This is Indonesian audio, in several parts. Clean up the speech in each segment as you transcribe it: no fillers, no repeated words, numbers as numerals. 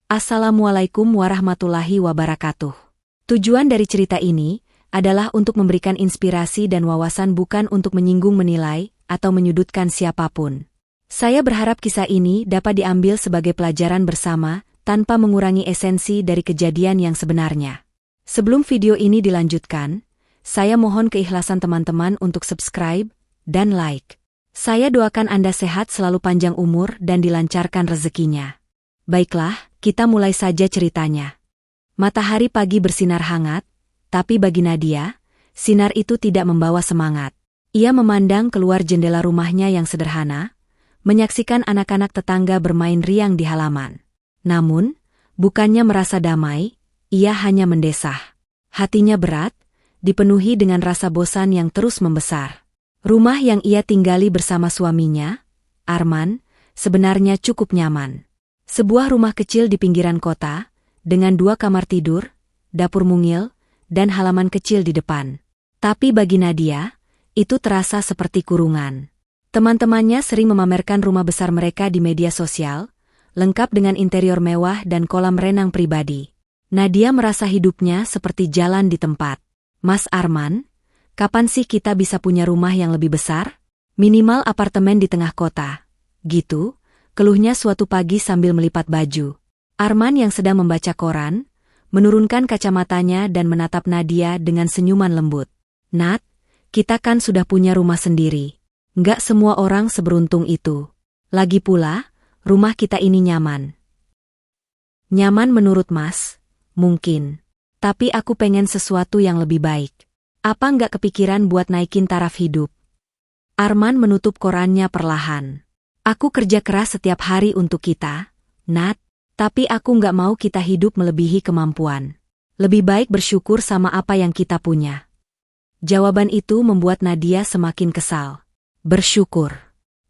Assalamualaikum warahmatullahi wabarakatuh. Tujuan dari cerita ini adalah untuk memberikan inspirasi dan wawasan, bukan untuk menyinggung, menilai, atau menyudutkan siapapun. Saya berharap kisah ini dapat diambil sebagai pelajaran bersama, tanpa mengurangi esensi dari kejadian yang sebenarnya. Sebelum video ini dilanjutkan, saya mohon keikhlasan teman-teman untuk subscribe dan like. Saya doakan Anda sehat selalu, panjang umur, dan dilancarkan rezekinya. Baiklah, kita mulai saja ceritanya. Matahari pagi bersinar hangat, tapi bagi Nadia, sinar itu tidak membawa semangat. Ia memandang keluar jendela rumahnya yang sederhana, menyaksikan anak-anak tetangga bermain riang di halaman. Namun, bukannya merasa damai, ia hanya mendesah. Hatinya berat, dipenuhi dengan rasa bosan yang terus membesar. Rumah yang ia tinggali bersama suaminya, Arman, sebenarnya cukup nyaman. Sebuah rumah kecil di pinggiran kota, dengan 2 kamar tidur, dapur mungil, dan halaman kecil di depan. Tapi bagi Nadia, itu terasa seperti kurungan. Teman-temannya sering memamerkan rumah besar mereka di media sosial, lengkap dengan interior mewah dan kolam renang pribadi. Nadia merasa hidupnya seperti jalan di tempat. Mas Arman, kapan sih kita bisa punya rumah yang lebih besar? Minimal apartemen di tengah kota. Gitu, keluhnya suatu pagi sambil melipat baju. Arman yang sedang membaca koran, menurunkan kacamatanya dan menatap Nadia dengan senyuman lembut. Nat, kita kan sudah punya rumah sendiri. Nggak semua orang seberuntung itu. Lagi pula, rumah kita ini nyaman. Nyaman menurut Mas? Mungkin. Tapi aku pengen sesuatu yang lebih baik. Apa nggak kepikiran buat naikin taraf hidup? Arman menutup korannya perlahan. Aku kerja keras setiap hari untuk kita, Nat, tapi aku nggak mau kita hidup melebihi kemampuan. Lebih baik bersyukur sama apa yang kita punya. Jawaban itu membuat Nadia semakin kesal. Bersyukur.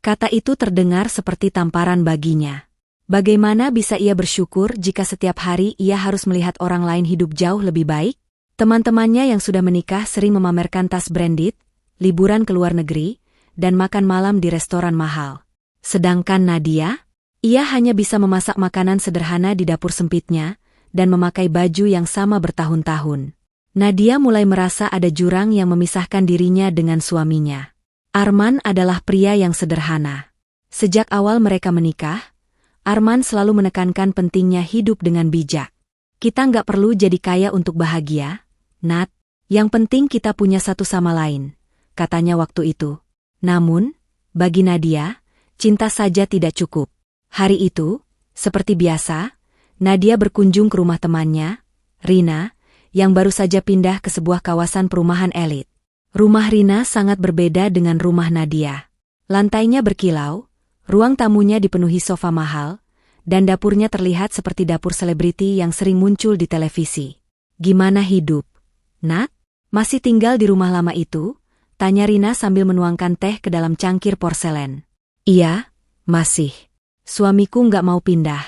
Kata itu terdengar seperti tamparan baginya. Bagaimana bisa ia bersyukur jika setiap hari ia harus melihat orang lain hidup jauh lebih baik? Teman-temannya yang sudah menikah sering memamerkan tas branded, liburan ke luar negeri, dan makan malam di restoran mahal. Sedangkan Nadia, ia hanya bisa memasak makanan sederhana di dapur sempitnya, dan memakai baju yang sama bertahun-tahun. Nadia mulai merasa ada jurang yang memisahkan dirinya dengan suaminya. Arman adalah pria yang sederhana. Sejak awal mereka menikah, Arman selalu menekankan pentingnya hidup dengan bijak. Kita nggak perlu jadi kaya untuk bahagia, Nat. Yang penting kita punya satu sama lain, katanya waktu itu. Namun, bagi Nadia, cinta saja tidak cukup. Hari itu, seperti biasa, Nadia berkunjung ke rumah temannya, Rina, yang baru saja pindah ke sebuah kawasan perumahan elit. Rumah Rina sangat berbeda dengan rumah Nadia. Lantainya berkilau, ruang tamunya dipenuhi sofa mahal, dan dapurnya terlihat seperti dapur selebriti yang sering muncul di televisi. Gimana hidup, Nat? Masih tinggal di rumah lama itu? Tanya Rina sambil menuangkan teh ke dalam cangkir porselen. Iya, masih. Suamiku nggak mau pindah.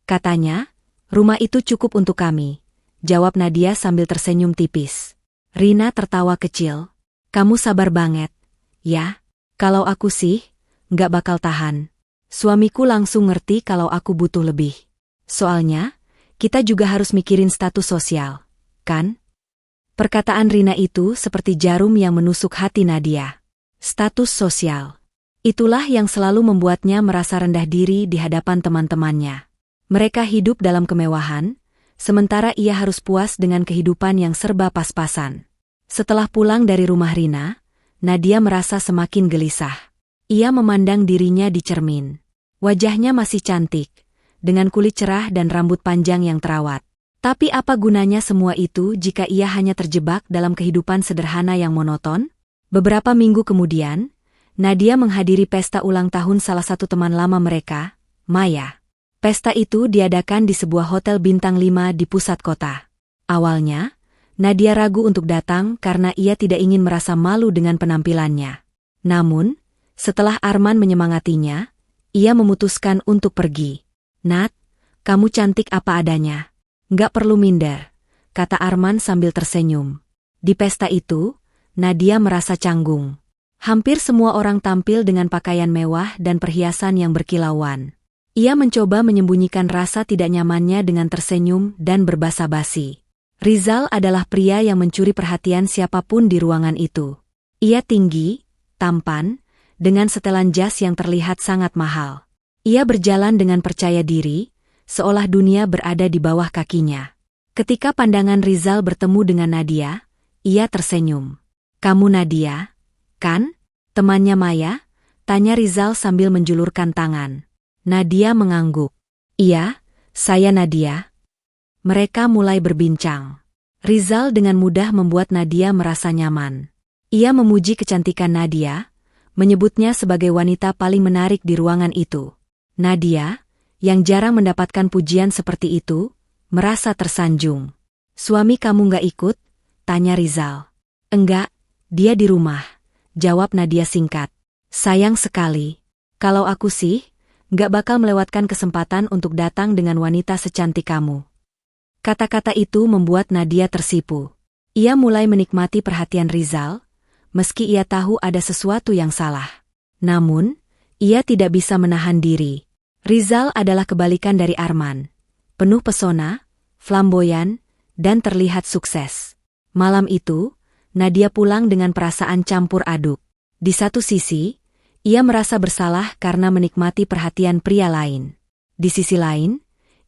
Katanya, rumah itu cukup untuk kami, jawab Nadia sambil tersenyum tipis. Rina tertawa kecil. Kamu sabar banget. Ya, kalau aku sih, nggak bakal tahan. Suamiku langsung ngerti kalau aku butuh lebih. Soalnya, kita juga harus mikirin status sosial, kan? Perkataan Rina itu seperti jarum yang menusuk hati Nadia. Status sosial. Itulah yang selalu membuatnya merasa rendah diri di hadapan teman-temannya. Mereka hidup dalam kemewahan, sementara ia harus puas dengan kehidupan yang serba pas-pasan. Setelah pulang dari rumah Rina, Nadia merasa semakin gelisah. Ia memandang dirinya di cermin. Wajahnya masih cantik, dengan kulit cerah dan rambut panjang yang terawat. Tapi apa gunanya semua itu jika ia hanya terjebak dalam kehidupan sederhana yang monoton? Beberapa minggu kemudian, Nadia menghadiri pesta ulang tahun salah satu teman lama mereka, Maya. Pesta itu diadakan di sebuah hotel bintang 5 di pusat kota. Awalnya, Nadia ragu untuk datang karena ia tidak ingin merasa malu dengan penampilannya. Namun, setelah Arman menyemangatinya, ia memutuskan untuk pergi. Nat, kamu cantik apa adanya. Nggak perlu minder, kata Arman sambil tersenyum. Di pesta itu, Nadia merasa canggung. Hampir semua orang tampil dengan pakaian mewah dan perhiasan yang berkilauan. Ia mencoba menyembunyikan rasa tidak nyamannya dengan tersenyum dan berbasa-basi. Rizal adalah pria yang mencuri perhatian siapapun di ruangan itu. Ia tinggi, tampan, dengan setelan jas yang terlihat sangat mahal. Ia berjalan dengan percaya diri, seolah dunia berada di bawah kakinya. Ketika pandangan Rizal bertemu dengan Nadia, ia tersenyum. "Kamu Nadia, kan? Temannya Maya?" tanya Rizal sambil menjulurkan tangan. Nadia mengangguk. "Iya, saya Nadia." Mereka mulai berbincang. Rizal dengan mudah membuat Nadia merasa nyaman. Ia memuji kecantikan Nadia, menyebutnya sebagai wanita paling menarik di ruangan itu. Nadia, yang jarang mendapatkan pujian seperti itu, merasa tersanjung. "Suami kamu nggak ikut?" tanya Rizal. "Enggak, dia di rumah," jawab Nadia singkat. "Sayang sekali. Kalau aku sih, nggak bakal melewatkan kesempatan untuk datang dengan wanita secantik kamu." Kata-kata itu membuat Nadia tersipu. Ia mulai menikmati perhatian Rizal, meski ia tahu ada sesuatu yang salah. Namun, ia tidak bisa menahan diri. Rizal adalah kebalikan dari Arman. Penuh pesona, flamboyan, dan terlihat sukses. Malam itu, Nadia pulang dengan perasaan campur aduk. Di satu sisi, ia merasa bersalah karena menikmati perhatian pria lain. Di sisi lain,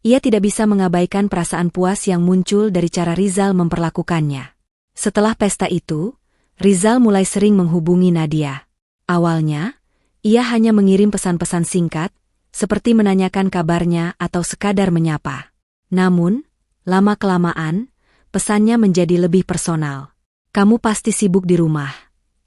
ia tidak bisa mengabaikan perasaan puas yang muncul dari cara Rizal memperlakukannya. Setelah pesta itu, Rizal mulai sering menghubungi Nadia. Awalnya, ia hanya mengirim pesan-pesan singkat, seperti menanyakan kabarnya atau sekadar menyapa. Namun, lama-kelamaan, pesannya menjadi lebih personal. "Kamu pasti sibuk di rumah,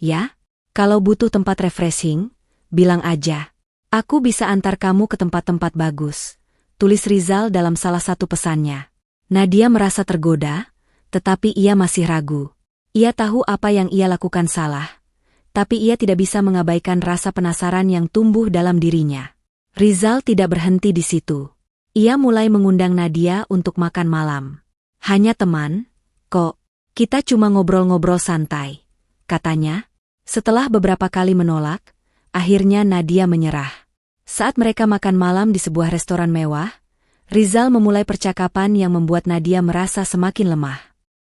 ya? Kalau butuh tempat refreshing, bilang aja. Aku bisa antar kamu ke tempat-tempat bagus," tulis Rizal dalam salah satu pesannya. Nadia merasa tergoda, tetapi ia masih ragu. Ia tahu apa yang ia lakukan salah, tapi ia tidak bisa mengabaikan rasa penasaran yang tumbuh dalam dirinya. Rizal tidak berhenti di situ. Ia mulai mengundang Nadia untuk makan malam. "Hanya teman, kok. Kita cuma ngobrol-ngobrol santai," katanya. Setelah beberapa kali menolak, akhirnya Nadia menyerah. Saat mereka makan malam di sebuah restoran mewah, Rizal memulai percakapan yang membuat Nadia merasa semakin lemah.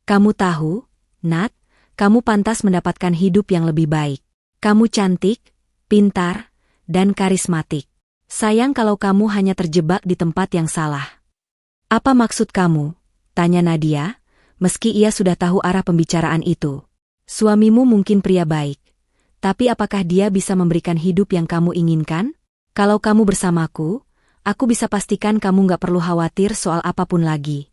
"Kamu tahu, Nat, kamu pantas mendapatkan hidup yang lebih baik. Kamu cantik, pintar, dan karismatik. Sayang kalau kamu hanya terjebak di tempat yang salah." "Apa maksud kamu?" tanya Nadia, meski ia sudah tahu arah pembicaraan itu. "Suamimu mungkin pria baik, tapi apakah dia bisa memberikan hidup yang kamu inginkan? Kalau kamu bersamaku, aku bisa pastikan kamu nggak perlu khawatir soal apapun lagi."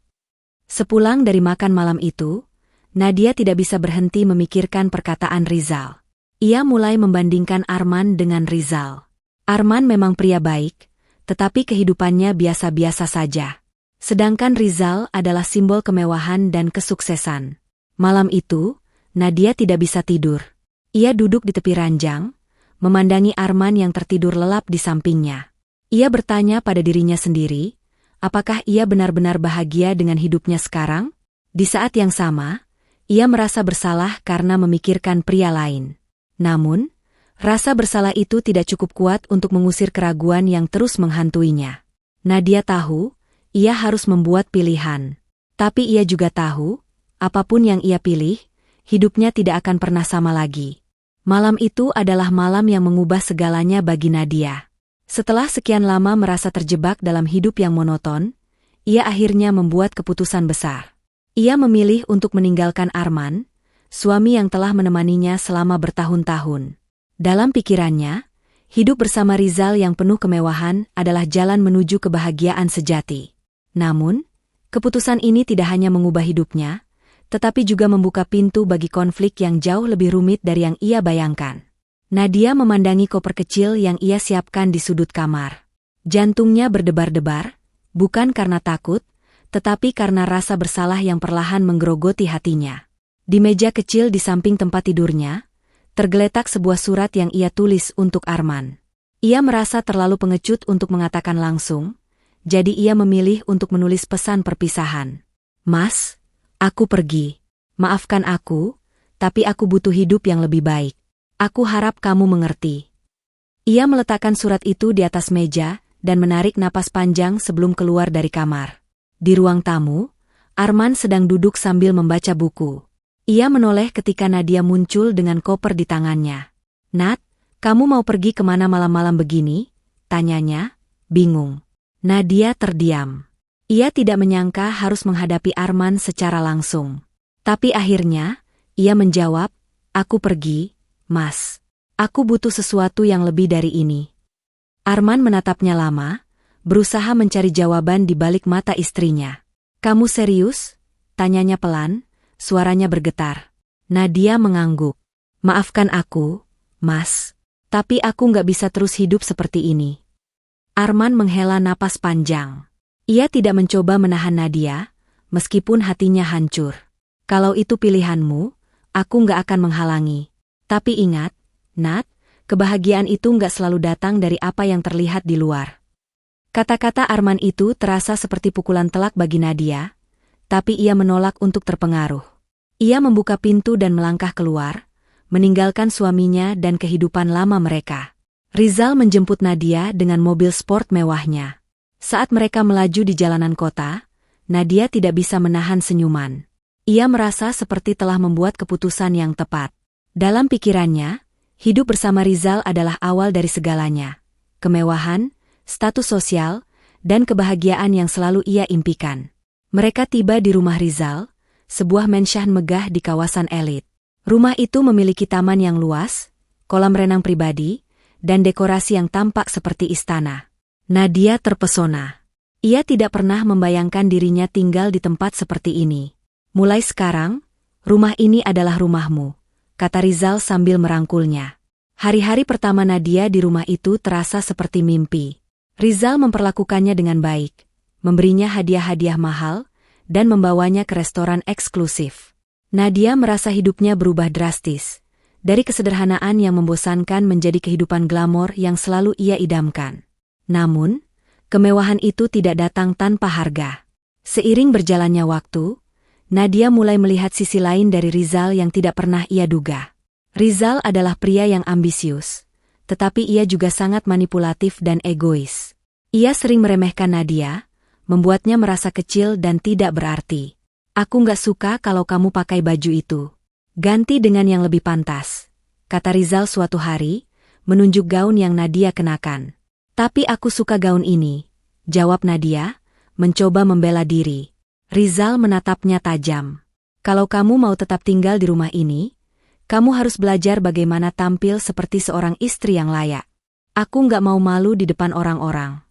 Sepulang dari makan malam itu, Nadia tidak bisa berhenti memikirkan perkataan Rizal. Ia mulai membandingkan Arman dengan Rizal. Arman memang pria baik, tetapi kehidupannya biasa-biasa saja. Sedangkan Rizal adalah simbol kemewahan dan kesuksesan. Malam itu, Nadia tidak bisa tidur. Ia duduk di tepi ranjang, memandangi Arman yang tertidur lelap di sampingnya. Ia bertanya pada dirinya sendiri, apakah ia benar-benar bahagia dengan hidupnya sekarang? Di saat yang sama, ia merasa bersalah karena memikirkan pria lain. Namun, rasa bersalah itu tidak cukup kuat untuk mengusir keraguan yang terus menghantuinya. Nadia tahu, ia harus membuat pilihan. Tapi ia juga tahu, apapun yang ia pilih, hidupnya tidak akan pernah sama lagi. Malam itu adalah malam yang mengubah segalanya bagi Nadia. Setelah sekian lama merasa terjebak dalam hidup yang monoton, ia akhirnya membuat keputusan besar. Ia memilih untuk meninggalkan Arman, suami yang telah menemaninya selama bertahun-tahun. Dalam pikirannya, hidup bersama Rizal yang penuh kemewahan adalah jalan menuju kebahagiaan sejati. Namun, keputusan ini tidak hanya mengubah hidupnya, tetapi juga membuka pintu bagi konflik yang jauh lebih rumit dari yang ia bayangkan. Nadia memandangi koper kecil yang ia siapkan di sudut kamar. Jantungnya berdebar-debar, bukan karena takut, tetapi karena rasa bersalah yang perlahan menggerogoti hatinya. Di meja kecil di samping tempat tidurnya, tergeletak sebuah surat yang ia tulis untuk Arman. Ia merasa terlalu pengecut untuk mengatakan langsung, jadi ia memilih untuk menulis pesan perpisahan. "Mas, aku pergi. Maafkan aku, tapi aku butuh hidup yang lebih baik. Aku harap kamu mengerti." Ia meletakkan surat itu di atas meja, dan menarik napas panjang sebelum keluar dari kamar. Di ruang tamu, Arman sedang duduk sambil membaca buku. Ia menoleh ketika Nadia muncul dengan koper di tangannya. "Nat, kamu mau pergi kemana malam-malam begini?" tanyanya, bingung. Nadia terdiam. Ia tidak menyangka harus menghadapi Arman secara langsung. Tapi akhirnya, ia menjawab, "Aku pergi, Mas. Aku butuh sesuatu yang lebih dari ini." Arman menatapnya lama, berusaha mencari jawaban di balik mata istrinya. "Kamu serius?" tanyanya pelan, suaranya bergetar. Nadia mengangguk. "Maafkan aku, Mas. Tapi aku nggak bisa terus hidup seperti ini." Arman menghela napas panjang. Ia tidak mencoba menahan Nadia, meskipun hatinya hancur. "Kalau itu pilihanmu, aku nggak akan menghalangi. Tapi ingat, Nat, kebahagiaan itu nggak selalu datang dari apa yang terlihat di luar." Kata-kata Arman itu terasa seperti pukulan telak bagi Nadia, tapi ia menolak untuk terpengaruh. Ia membuka pintu dan melangkah keluar, meninggalkan suaminya dan kehidupan lama mereka. Rizal menjemput Nadia dengan mobil sport mewahnya. Saat mereka melaju di jalanan kota, Nadia tidak bisa menahan senyuman. Ia merasa seperti telah membuat keputusan yang tepat. Dalam pikirannya, hidup bersama Rizal adalah awal dari segalanya. Kemewahan, status sosial, dan kebahagiaan yang selalu ia impikan. Mereka tiba di rumah Rizal, sebuah mensyan megah di kawasan elit. Rumah itu memiliki taman yang luas, kolam renang pribadi, dan dekorasi yang tampak seperti istana. Nadia terpesona. Ia tidak pernah membayangkan dirinya tinggal di tempat seperti ini. "Mulai sekarang, rumah ini adalah rumahmu," kata Rizal sambil merangkulnya. Hari-hari pertama Nadia di rumah itu terasa seperti mimpi. Rizal memperlakukannya dengan baik, memberinya hadiah-hadiah mahal, dan membawanya ke restoran eksklusif. Nadia merasa hidupnya berubah drastis, dari kesederhanaan yang membosankan menjadi kehidupan glamor yang selalu ia idamkan. Namun, kemewahan itu tidak datang tanpa harga. Seiring berjalannya waktu, Nadia mulai melihat sisi lain dari Rizal yang tidak pernah ia duga. Rizal adalah pria yang ambisius, tetapi ia juga sangat manipulatif dan egois. Ia sering meremehkan Nadia, membuatnya merasa kecil dan tidak berarti. "Aku nggak suka kalau kamu pakai baju itu. Ganti dengan yang lebih pantas," kata Rizal suatu hari, menunjuk gaun yang Nadia kenakan. "Tapi aku suka gaun ini," jawab Nadia, mencoba membela diri. Rizal menatapnya tajam. "Kalau kamu mau tetap tinggal di rumah ini, kamu harus belajar bagaimana tampil seperti seorang istri yang layak. Aku nggak mau malu di depan orang-orang."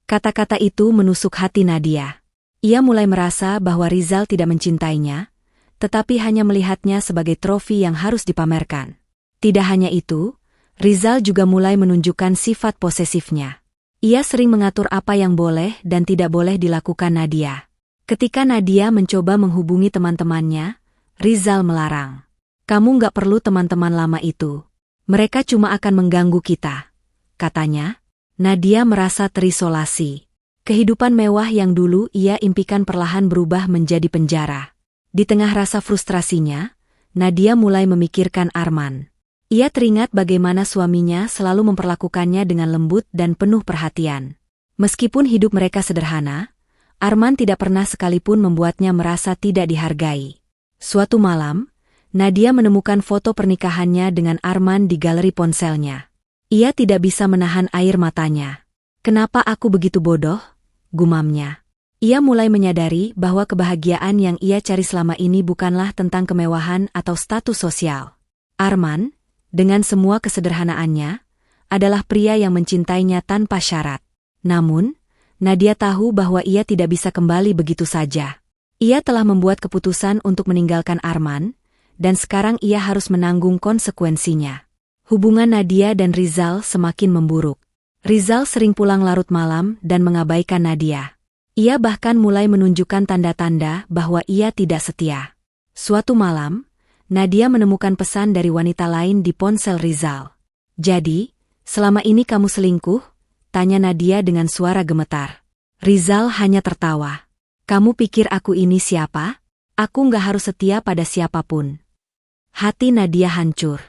Kata-kata itu menusuk hati Nadia. Ia mulai merasa bahwa Rizal tidak mencintainya, tetapi hanya melihatnya sebagai trofi yang harus dipamerkan. Tidak hanya itu, Rizal juga mulai menunjukkan sifat posesifnya. Ia sering mengatur apa yang boleh dan tidak boleh dilakukan Nadia. Ketika Nadia mencoba menghubungi teman-temannya, Rizal melarang. "Kamu nggak perlu teman-teman lama itu. Mereka cuma akan mengganggu kita," katanya. Nadia merasa terisolasi. Kehidupan mewah yang dulu ia impikan perlahan berubah menjadi penjara. Di tengah rasa frustrasinya, Nadia mulai memikirkan Arman. Ia teringat bagaimana suaminya selalu memperlakukannya dengan lembut dan penuh perhatian. Meskipun hidup mereka sederhana, Arman tidak pernah sekalipun membuatnya merasa tidak dihargai. Suatu malam, Nadia menemukan foto pernikahannya dengan Arman di galeri ponselnya. Ia tidak bisa menahan air matanya. "Kenapa aku begitu bodoh?" gumamnya. Ia mulai menyadari bahwa kebahagiaan yang ia cari selama ini bukanlah tentang kemewahan atau status sosial. Arman, dengan semua kesederhanaannya, adalah pria yang mencintainya tanpa syarat. Namun, Nadia tahu bahwa ia tidak bisa kembali begitu saja. Ia telah membuat keputusan untuk meninggalkan Arman, dan sekarang ia harus menanggung konsekuensinya. Hubungan Nadia dan Rizal semakin memburuk. Rizal sering pulang larut malam dan mengabaikan Nadia. Ia bahkan mulai menunjukkan tanda-tanda bahwa ia tidak setia. Suatu malam, Nadia menemukan pesan dari wanita lain di ponsel Rizal. "Jadi, selama ini kamu selingkuh?" tanya Nadia dengan suara gemetar. Rizal hanya tertawa. "Kamu pikir aku ini siapa? Aku nggak harus setia pada siapapun." Hati Nadia hancur.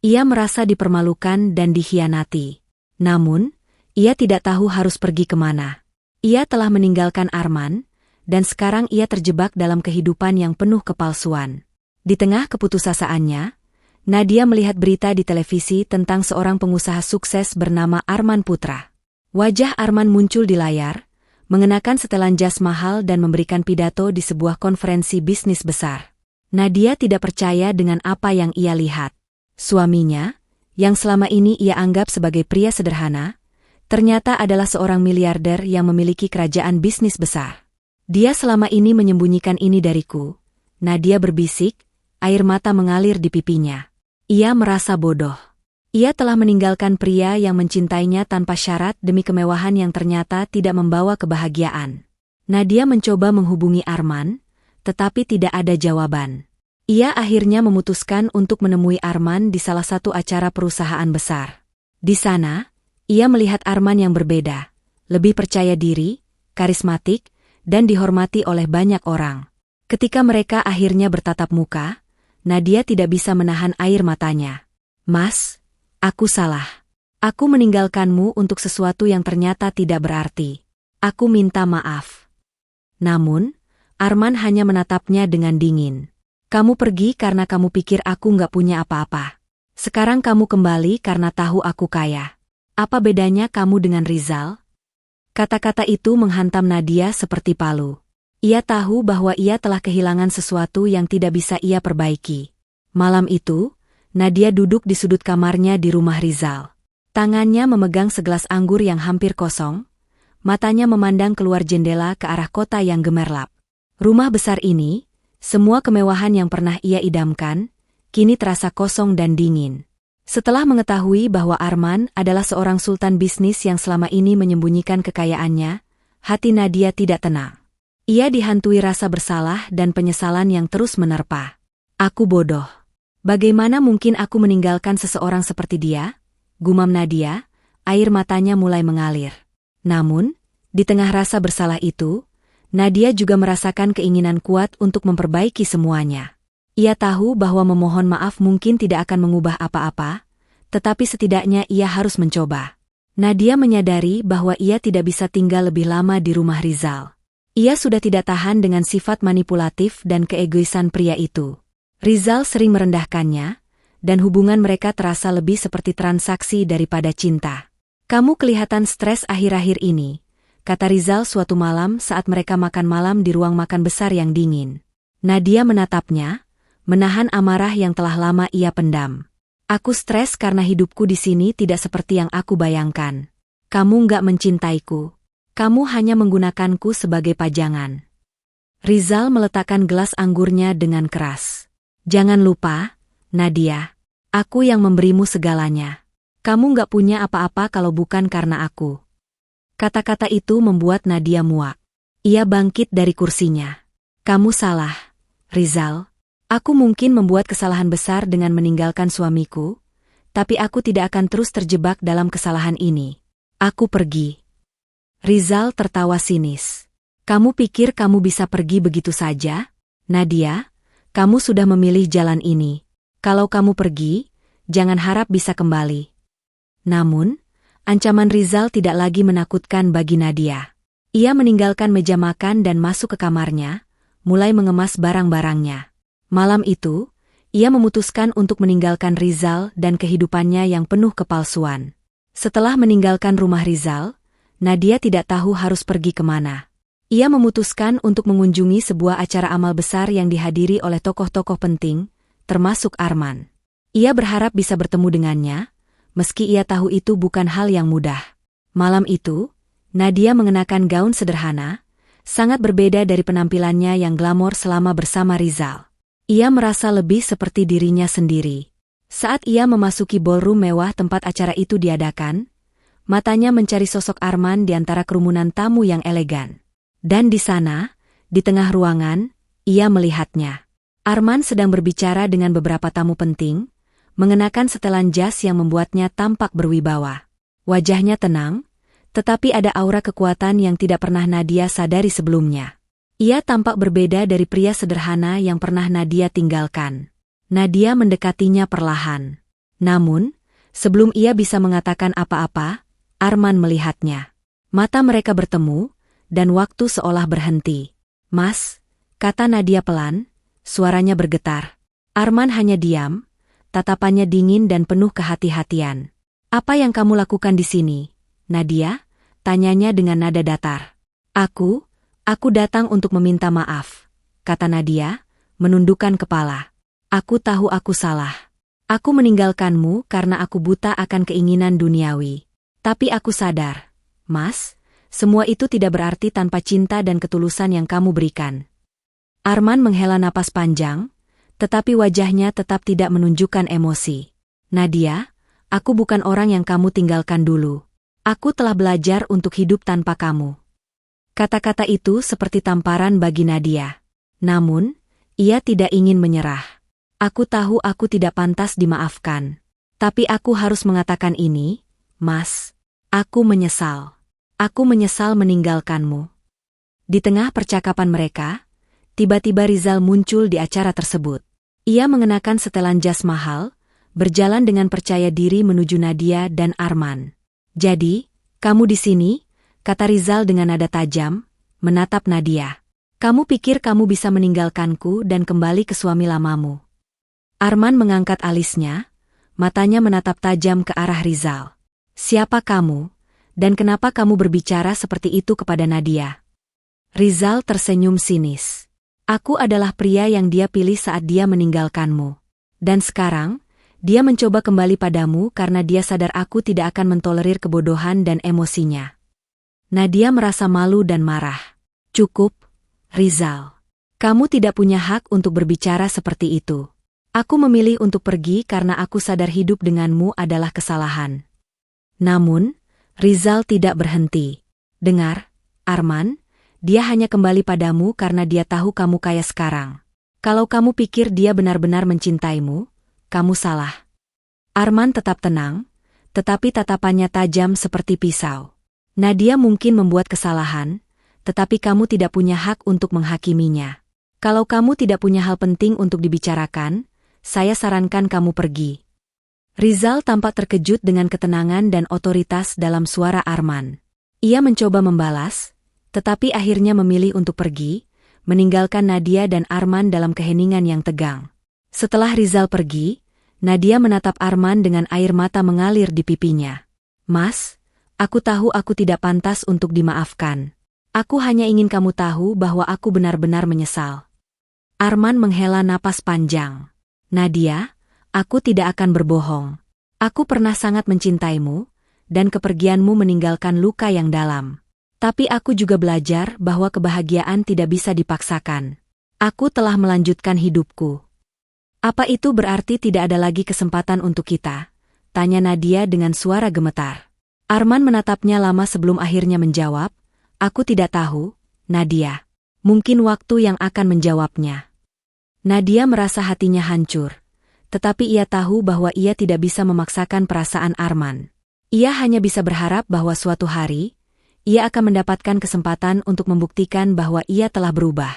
Ia merasa dipermalukan dan dikhianati. Namun, Ia tidak tahu harus pergi kemana. Ia telah meninggalkan Arman, dan sekarang ia terjebak dalam kehidupan yang penuh kepalsuan. Di tengah keputusasaan,nya, Nadia melihat berita di televisi tentang seorang pengusaha sukses bernama Arman Putra. Wajah Arman muncul di layar, mengenakan setelan jas mahal dan memberikan pidato di sebuah konferensi bisnis besar. Nadia tidak percaya dengan apa yang ia lihat. Suaminya, yang selama ini ia anggap sebagai pria sederhana, ternyata adalah seorang miliarder yang memiliki kerajaan bisnis besar. Dia selama ini menyembunyikan ini dariku. Nadia berbisik, air mata mengalir di pipinya. Ia merasa bodoh. Ia telah meninggalkan pria yang mencintainya tanpa syarat demi kemewahan yang ternyata tidak membawa kebahagiaan. Nadia mencoba menghubungi Arman, tetapi tidak ada jawaban. Ia akhirnya memutuskan untuk menemui Arman di salah satu acara perusahaan besar. Di sana, ia melihat Arman yang berbeda, lebih percaya diri, karismatik, dan dihormati oleh banyak orang. Ketika mereka akhirnya bertatap muka, Nadia tidak bisa menahan air matanya. "Mas, aku salah. Aku meninggalkanmu untuk sesuatu yang ternyata tidak berarti. Aku minta maaf." Namun, Arman hanya menatapnya dengan dingin. "Kamu pergi karena kamu pikir aku nggak punya apa-apa. Sekarang kamu kembali karena tahu aku kaya. Apa bedanya kamu dengan Rizal?" Kata-kata itu menghantam Nadia seperti palu. Ia tahu bahwa ia telah kehilangan sesuatu yang tidak bisa ia perbaiki. Malam itu, Nadia duduk di sudut kamarnya di rumah Rizal. Tangannya memegang segelas anggur yang hampir kosong, matanya memandang keluar jendela ke arah kota yang gemerlap. Rumah besar ini, semua kemewahan yang pernah ia idamkan, kini terasa kosong dan dingin. Setelah mengetahui bahwa Arman adalah seorang sultan bisnis yang selama ini menyembunyikan kekayaannya, hati Nadia tidak tenang. Ia dihantui rasa bersalah dan penyesalan yang terus menerpa. "Aku bodoh. Bagaimana mungkin aku meninggalkan seseorang seperti dia?" gumam Nadia, air matanya mulai mengalir. Namun, di tengah rasa bersalah itu, Nadia juga merasakan keinginan kuat untuk memperbaiki semuanya. Ia tahu bahwa memohon maaf mungkin tidak akan mengubah apa-apa, tetapi setidaknya ia harus mencoba. Nadia menyadari bahwa ia tidak bisa tinggal lebih lama di rumah Rizal. Ia sudah tidak tahan dengan sifat manipulatif dan keegoisan pria itu. Rizal sering merendahkannya, dan hubungan mereka terasa lebih seperti transaksi daripada cinta. "Kamu kelihatan stres akhir-akhir ini," kata Rizal suatu malam saat mereka makan malam di ruang makan besar yang dingin. Nadia menatapnya, menahan amarah yang telah lama ia pendam. "Aku stres karena hidupku di sini tidak seperti yang aku bayangkan. Kamu nggak mencintaiku. Kamu hanya menggunakanku sebagai pajangan." Rizal meletakkan gelas anggurnya dengan keras. "Jangan lupa, Nadia, aku yang memberimu segalanya. Kamu nggak punya apa-apa kalau bukan karena aku." Kata-kata itu membuat Nadia muak. Ia bangkit dari kursinya. "Kamu salah, Rizal. Aku mungkin membuat kesalahan besar dengan meninggalkan suamiku, tapi aku tidak akan terus terjebak dalam kesalahan ini. Aku pergi." Rizal tertawa sinis. "Kamu pikir kamu bisa pergi begitu saja? Nadia, kamu sudah memilih jalan ini. Kalau kamu pergi, jangan harap bisa kembali." Namun, ancaman Rizal tidak lagi menakutkan bagi Nadia. Ia meninggalkan meja makan dan masuk ke kamarnya, mulai mengemas barang-barangnya. Malam itu, ia memutuskan untuk meninggalkan Rizal dan kehidupannya yang penuh kepalsuan. Setelah meninggalkan rumah Rizal, Nadia tidak tahu harus pergi kemana. Ia memutuskan untuk mengunjungi sebuah acara amal besar yang dihadiri oleh tokoh-tokoh penting, termasuk Arman. Ia berharap bisa bertemu dengannya, meski ia tahu itu bukan hal yang mudah. Malam itu, Nadia mengenakan gaun sederhana, sangat berbeda dari penampilannya yang glamor selama bersama Rizal. Ia merasa lebih seperti dirinya sendiri. Saat ia memasuki ballroom mewah tempat acara itu diadakan, matanya mencari sosok Arman di antara kerumunan tamu yang elegan. Dan di sana, di tengah ruangan, ia melihatnya. Arman sedang berbicara dengan beberapa tamu penting, mengenakan setelan jas yang membuatnya tampak berwibawa. Wajahnya tenang, tetapi ada aura kekuatan yang tidak pernah Nadia sadari sebelumnya. Ia tampak berbeda dari pria sederhana yang pernah Nadia tinggalkan. Nadia mendekatinya perlahan. Namun, sebelum ia bisa mengatakan apa-apa, Arman melihatnya. Mata mereka bertemu, dan waktu seolah berhenti. "Mas," kata Nadia pelan, suaranya bergetar. Arman hanya diam, tatapannya dingin dan penuh kehati-hatian. "Apa yang kamu lakukan di sini, Nadia?" tanyanya dengan nada datar. Aku datang untuk meminta maaf," kata Nadia, menundukkan kepala. "Aku tahu aku salah. Aku meninggalkanmu karena aku buta akan keinginan duniawi. Tapi aku sadar, Mas, semua itu tidak berarti tanpa cinta dan ketulusan yang kamu berikan." Arman menghela napas panjang, tetapi wajahnya tetap tidak menunjukkan emosi. "Nadia, aku bukan orang yang kamu tinggalkan dulu. Aku telah belajar untuk hidup tanpa kamu." Kata-kata itu seperti tamparan bagi Nadia. Namun, ia tidak ingin menyerah. "Aku tahu aku tidak pantas dimaafkan. Tapi aku harus mengatakan ini, Mas. Aku menyesal. Aku menyesal meninggalkanmu." Di tengah percakapan mereka, tiba-tiba Rizal muncul di acara tersebut. Ia mengenakan setelan jas mahal, berjalan dengan percaya diri menuju Nadia dan Arman. "Jadi, kamu di sini?" kata Rizal dengan nada tajam, menatap Nadia. "Kamu pikir kamu bisa meninggalkanku dan kembali ke suami lamamu?" Arman mengangkat alisnya, matanya menatap tajam ke arah Rizal. "Siapa kamu, dan kenapa kamu berbicara seperti itu kepada Nadia?" Rizal tersenyum sinis. "Aku adalah pria yang dia pilih saat dia meninggalkanmu. Dan sekarang, dia mencoba kembali padamu karena dia sadar aku tidak akan mentolerir kebodohan dan emosinya." Nadia merasa malu dan marah. "Cukup, Rizal. Kamu tidak punya hak untuk berbicara seperti itu. Aku memilih untuk pergi karena aku sadar hidup denganmu adalah kesalahan." Namun, Rizal tidak berhenti. "Dengar, Arman, dia hanya kembali padamu karena dia tahu kamu kaya sekarang. Kalau kamu pikir dia benar-benar mencintaimu, kamu salah." Arman tetap tenang, tetapi tatapannya tajam seperti pisau. "Nadia mungkin membuat kesalahan, tetapi kamu tidak punya hak untuk menghakiminya. Kalau kamu tidak punya hal penting untuk dibicarakan, saya sarankan kamu pergi." Rizal tampak terkejut dengan ketenangan dan otoritas dalam suara Arman. Ia mencoba membalas, tetapi akhirnya memilih untuk pergi, meninggalkan Nadia dan Arman dalam keheningan yang tegang. Setelah Rizal pergi, Nadia menatap Arman dengan air mata mengalir di pipinya. "Mas, aku tahu aku tidak pantas untuk dimaafkan. Aku hanya ingin kamu tahu bahwa aku benar-benar menyesal." Arman menghela napas panjang. "Nadia, aku tidak akan berbohong. Aku pernah sangat mencintaimu, dan kepergianmu meninggalkan luka yang dalam. Tapi aku juga belajar bahwa kebahagiaan tidak bisa dipaksakan. Aku telah melanjutkan hidupku." "Apa itu berarti tidak ada lagi kesempatan untuk kita?" tanya Nadia dengan suara gemetar. Arman menatapnya lama sebelum akhirnya menjawab, "Aku tidak tahu, Nadia. Mungkin waktu yang akan menjawabnya." Nadia merasa hatinya hancur, tetapi ia tahu bahwa ia tidak bisa memaksakan perasaan Arman. Ia hanya bisa berharap bahwa suatu hari, ia akan mendapatkan kesempatan untuk membuktikan bahwa ia telah berubah.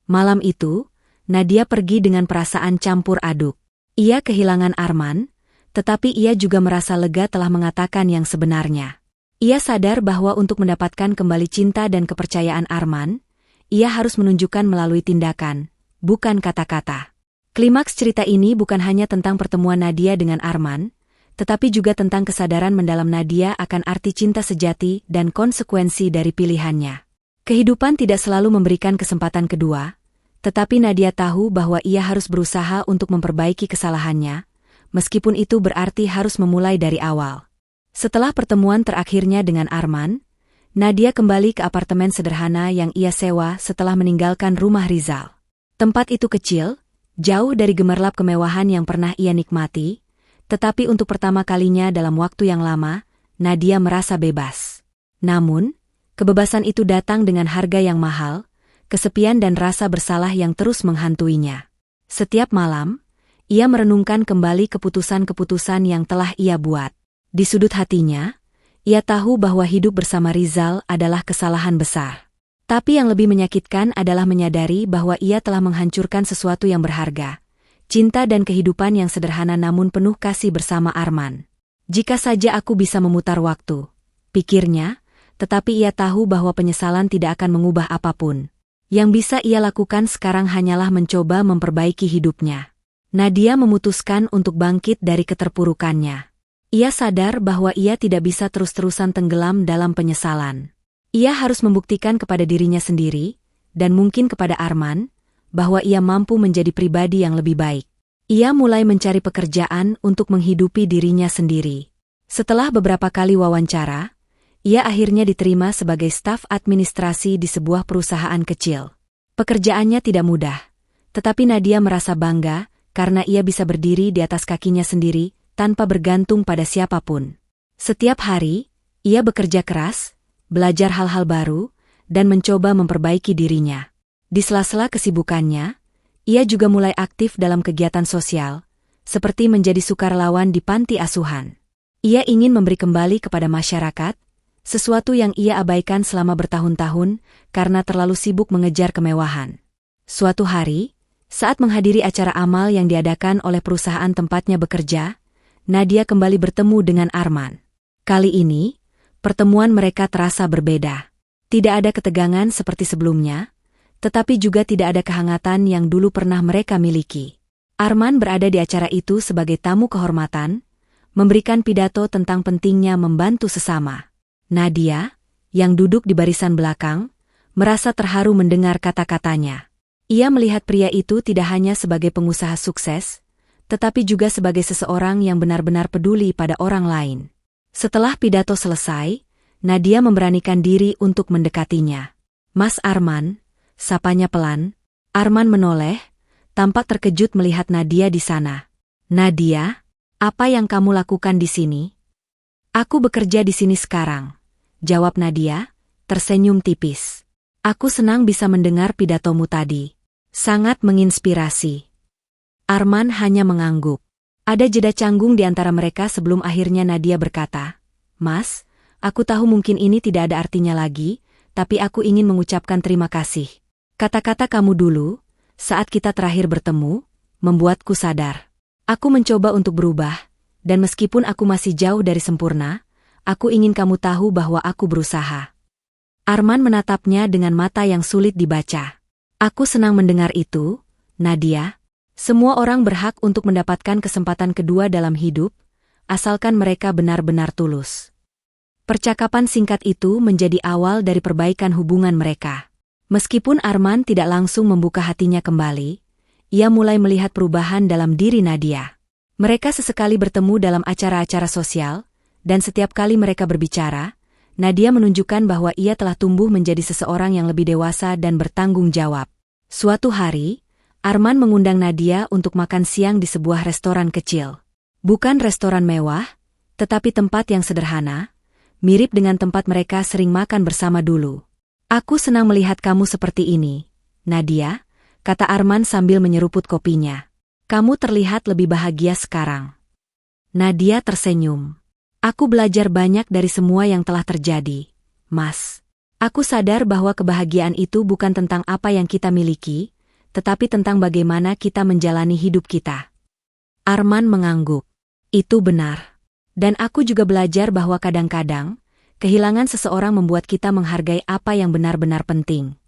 Malam itu, Nadia pergi dengan perasaan campur aduk. Ia kehilangan Arman, tetapi ia juga merasa lega telah mengatakan yang sebenarnya. Ia sadar bahwa untuk mendapatkan kembali cinta dan kepercayaan Arman, ia harus menunjukkan melalui tindakan, bukan kata-kata. Klimaks cerita ini bukan hanya tentang pertemuan Nadia dengan Arman, tetapi juga tentang kesadaran mendalam Nadia akan arti cinta sejati dan konsekuensi dari pilihannya. Kehidupan tidak selalu memberikan kesempatan kedua, tetapi Nadia tahu bahwa ia harus berusaha untuk memperbaiki kesalahannya, meskipun itu berarti harus memulai dari awal. Setelah pertemuan terakhirnya dengan Arman, Nadia kembali ke apartemen sederhana yang ia sewa setelah meninggalkan rumah Rizal. Tempat itu kecil, jauh dari gemerlap kemewahan yang pernah ia nikmati, tetapi untuk pertama kalinya dalam waktu yang lama, Nadia merasa bebas. Namun, kebebasan itu datang dengan harga yang mahal, kesepian dan rasa bersalah yang terus menghantuinya. Setiap malam, ia merenungkan kembali keputusan-keputusan yang telah ia buat. Di sudut hatinya, ia tahu bahwa hidup bersama Rizal adalah kesalahan besar. Tapi yang lebih menyakitkan adalah menyadari bahwa ia telah menghancurkan sesuatu yang berharga, cinta dan kehidupan yang sederhana namun penuh kasih bersama Arman. "Jika saja aku bisa memutar waktu," pikirnya, tetapi ia tahu bahwa penyesalan tidak akan mengubah apapun. Yang bisa ia lakukan sekarang hanyalah mencoba memperbaiki hidupnya. Nadia memutuskan untuk bangkit dari keterpurukannya. Ia sadar bahwa ia tidak bisa terus-terusan tenggelam dalam penyesalan. Ia harus membuktikan kepada dirinya sendiri, dan mungkin kepada Arman, bahwa ia mampu menjadi pribadi yang lebih baik. Ia mulai mencari pekerjaan untuk menghidupi dirinya sendiri. Setelah beberapa kali wawancara, ia akhirnya diterima sebagai staf administrasi di sebuah perusahaan kecil. Pekerjaannya tidak mudah, tetapi Nadia merasa bangga karena ia bisa berdiri di atas kakinya sendiri tanpa bergantung pada siapapun. Setiap hari, ia bekerja keras, belajar hal-hal baru, dan mencoba memperbaiki dirinya. Di sela-sela kesibukannya, ia juga mulai aktif dalam kegiatan sosial, seperti menjadi sukarelawan di panti asuhan. Ia ingin memberi kembali kepada masyarakat, sesuatu yang ia abaikan selama bertahun-tahun karena terlalu sibuk mengejar kemewahan. Suatu hari, saat menghadiri acara amal yang diadakan oleh perusahaan tempatnya bekerja, Nadia kembali bertemu dengan Arman. Kali ini, pertemuan mereka terasa berbeda. Tidak ada ketegangan seperti sebelumnya, tetapi juga tidak ada kehangatan yang dulu pernah mereka miliki. Arman berada di acara itu sebagai tamu kehormatan, memberikan pidato tentang pentingnya membantu sesama. Nadia, yang duduk di barisan belakang, merasa terharu mendengar kata-katanya. Ia melihat pria itu tidak hanya sebagai pengusaha sukses, tetapi juga sebagai seseorang yang benar-benar peduli pada orang lain. Setelah pidato selesai, Nadia memberanikan diri untuk mendekatinya. "Mas Arman," sapanya pelan. Arman menoleh, tampak terkejut melihat Nadia di sana. "Nadia, apa yang kamu lakukan di sini?" "Aku bekerja di sini sekarang," jawab Nadia, tersenyum tipis. "Aku senang bisa mendengar pidatomu tadi. Sangat menginspirasi." Arman hanya mengangguk. Ada jeda canggung di antara mereka sebelum akhirnya Nadia berkata, "Mas, aku tahu mungkin ini tidak ada artinya lagi, tapi aku ingin mengucapkan terima kasih. Kata-kata kamu dulu, saat kita terakhir bertemu, membuatku sadar. Aku mencoba untuk berubah, dan meskipun aku masih jauh dari sempurna, aku ingin kamu tahu bahwa aku berusaha." Arman menatapnya dengan mata yang sulit dibaca. "Aku senang mendengar itu, Nadia. Semua orang berhak untuk mendapatkan kesempatan kedua dalam hidup, asalkan mereka benar-benar tulus." Percakapan singkat itu menjadi awal dari perbaikan hubungan mereka. Meskipun Arman tidak langsung membuka hatinya kembali, ia mulai melihat perubahan dalam diri Nadia. Mereka sesekali bertemu dalam acara-acara sosial, dan setiap kali mereka berbicara, Nadia menunjukkan bahwa ia telah tumbuh menjadi seseorang yang lebih dewasa dan bertanggung jawab. Suatu hari, Arman mengundang Nadia untuk makan siang di sebuah restoran kecil. Bukan restoran mewah, tetapi tempat yang sederhana, mirip dengan tempat mereka sering makan bersama dulu. "Aku senang melihat kamu seperti ini, Nadia," kata Arman sambil menyeruput kopinya. "Kamu terlihat lebih bahagia sekarang." Nadia tersenyum. "Aku belajar banyak dari semua yang telah terjadi, Mas. Aku sadar bahwa kebahagiaan itu bukan tentang apa yang kita miliki, tetapi tentang bagaimana kita menjalani hidup kita." Arman mengangguk. "Itu benar. Dan aku juga belajar bahwa kadang-kadang, kehilangan seseorang membuat kita menghargai apa yang benar-benar penting."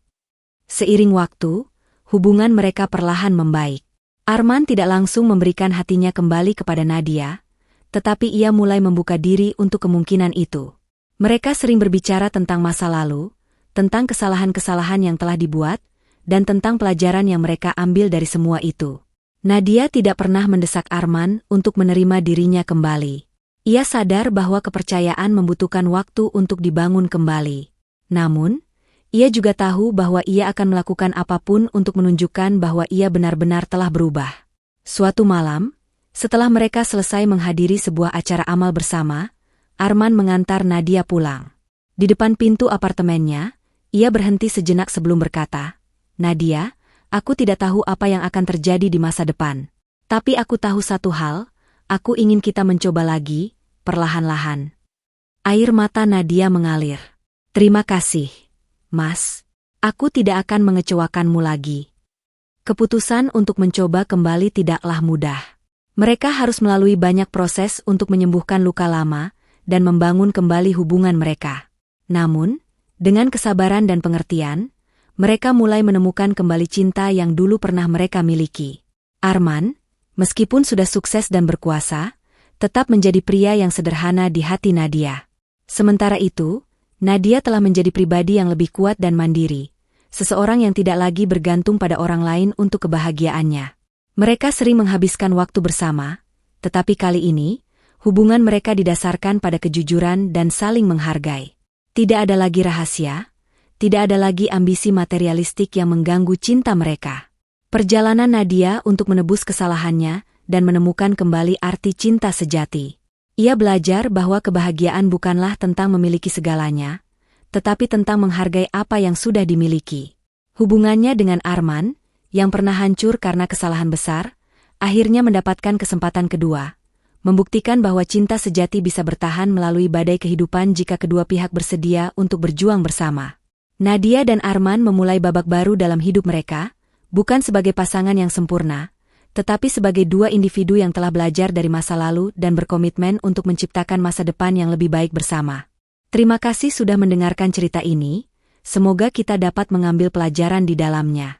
Seiring waktu, hubungan mereka perlahan membaik. Arman tidak langsung memberikan hatinya kembali kepada Nadia, tetapi ia mulai membuka diri untuk kemungkinan itu. Mereka sering berbicara tentang masa lalu, tentang kesalahan-kesalahan yang telah dibuat, dan tentang pelajaran yang mereka ambil dari semua itu. Nadia tidak pernah mendesak Arman untuk menerima dirinya kembali. Ia sadar bahwa kepercayaan membutuhkan waktu untuk dibangun kembali. Namun, ia juga tahu bahwa ia akan melakukan apapun untuk menunjukkan bahwa ia benar-benar telah berubah. Suatu malam, setelah mereka selesai menghadiri sebuah acara amal bersama, Arman mengantar Nadia pulang. Di depan pintu apartemennya, ia berhenti sejenak sebelum berkata, "Nadia, aku tidak tahu apa yang akan terjadi di masa depan. Tapi aku tahu satu hal, aku ingin kita mencoba lagi, perlahan-lahan." Air mata Nadia mengalir. "Terima kasih, Mas. Aku tidak akan mengecewakanmu lagi." Keputusan untuk mencoba kembali tidaklah mudah. Mereka harus melalui banyak proses untuk menyembuhkan luka lama, dan membangun kembali hubungan mereka. Namun, dengan kesabaran dan pengertian, mereka mulai menemukan kembali cinta yang dulu pernah mereka miliki. Arman, meskipun sudah sukses dan berkuasa, tetap menjadi pria yang sederhana di hati Nadia. Sementara itu, Nadia telah menjadi pribadi yang lebih kuat dan mandiri, seseorang yang tidak lagi bergantung pada orang lain untuk kebahagiaannya. Mereka sering menghabiskan waktu bersama, tetapi kali ini, hubungan mereka didasarkan pada kejujuran dan saling menghargai. Tidak ada lagi rahasia, tidak ada lagi ambisi materialistik yang mengganggu cinta mereka. Perjalanan Nadia untuk menebus kesalahannya dan menemukan kembali arti cinta sejati. Ia belajar bahwa kebahagiaan bukanlah tentang memiliki segalanya, tetapi tentang menghargai apa yang sudah dimiliki. Hubungannya dengan Arman, yang pernah hancur karena kesalahan besar, akhirnya mendapatkan kesempatan kedua, membuktikan bahwa cinta sejati bisa bertahan melalui badai kehidupan jika kedua pihak bersedia untuk berjuang bersama. Nadia dan Arman memulai babak baru dalam hidup mereka, bukan sebagai pasangan yang sempurna, tetapi sebagai dua individu yang telah belajar dari masa lalu dan berkomitmen untuk menciptakan masa depan yang lebih baik bersama. Terima kasih sudah mendengarkan cerita ini, semoga kita dapat mengambil pelajaran di dalamnya.